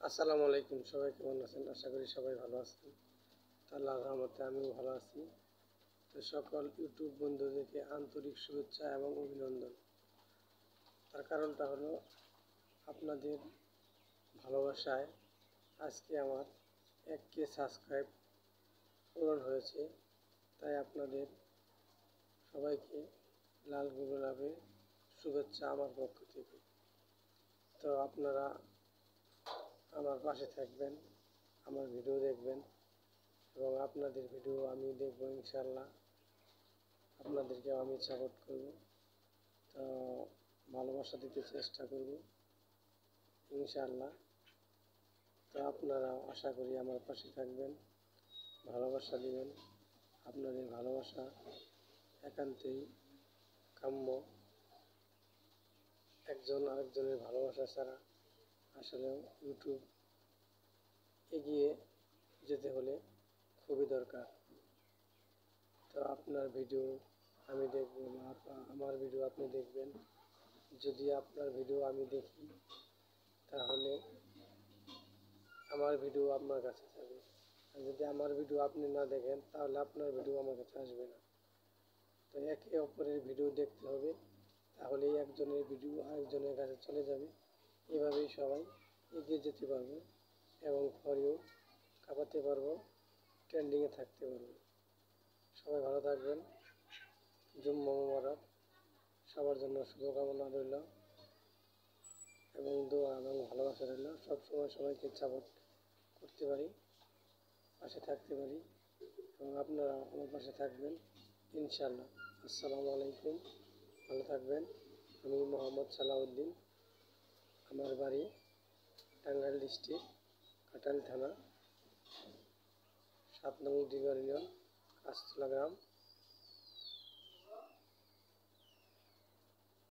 আসসালামু আলাইকুম, সবাই কেমন আছেন? আশা করি সবাই ভালো আছেন। আল্লাহর রহমতে আমিও ভালো আছি। তো সকল ইউটিউব বন্ধুদেরকে আন্তরিক শুভেচ্ছা এবং অভিনন্দন। তার কারণটা হলো আপনাদের ভালোবাসায় আজকে আমার 1K সাবস্ক্রাইব পূরণ হয়েছে। তাই আপনাদের সবাইকে লাল গোলাপের শুভেচ্ছা আমার পক্ষ থেকে। তো আপনারা আমার পাশে থাকবেন, আমার ভিডিও দেখবেন এবং আপনাদের ভিডিও আমি দেখব ইনশাআল্লাহ। আপনাদেরকেও আমি সাপোর্ট করব, তো ভালোবাসা দিতে চেষ্টা করব ইনশাআল্লাহ। তো আপনারা আশা করি আমার পাশে থাকবেন, ভালোবাসা দিবেন। আপনাদের ভালোবাসা একান্তই কাম্য। একজন আরেকজনের ভালোবাসা ছাড়া আসলে ইউটিউব এগিয়ে যেতে হলে খুবই দরকার। তো আপনার ভিডিও আমি দেখব, আমার ভিডিও আপনি দেখবেন। যদি আপনার ভিডিও আমি দেখি তাহলে আমার ভিডিও আপনার কাছে যাবে, আর যদি আমার ভিডিও আপনি না দেখেন তাহলে আপনার ভিডিও আমার কাছে আসবে না। তো একে অপরের ভিডিও দেখতে হবে, তাহলেই একজনের ভিডিও আরেকজনের কাছে চলে যাবে। এভাবেই সবাই এগিয়ে যেতে পারবো এবং ফরিও কাঁপাতে পারবো, ট্রেন্ডিংয়ে থাকতে পারবো। সবাই ভালো থাকবেন। জুম্মা মোবারক। সবার জন্য শুভকামনা রইল এবং দোয়া এবং ভালোবাসা রইল। সবসময় সবাইকে সাপোর্ট করতে পারি, পাশে থাকতে পারি এবং আপনারা আমার পাশে থাকবেন ইনশাআল্লাহ। আসসালামু আলাইকুম, ভালো থাকবেন। আমি মোহাম্মদ সালাউদ্দিন, আমার বাড়ি টাঙ্গাইল ডিস্ট্রিক্ট, কাটাল থানা, 7 নং দিঘর ইউনিয়ন, কাশতলা গ্রাম।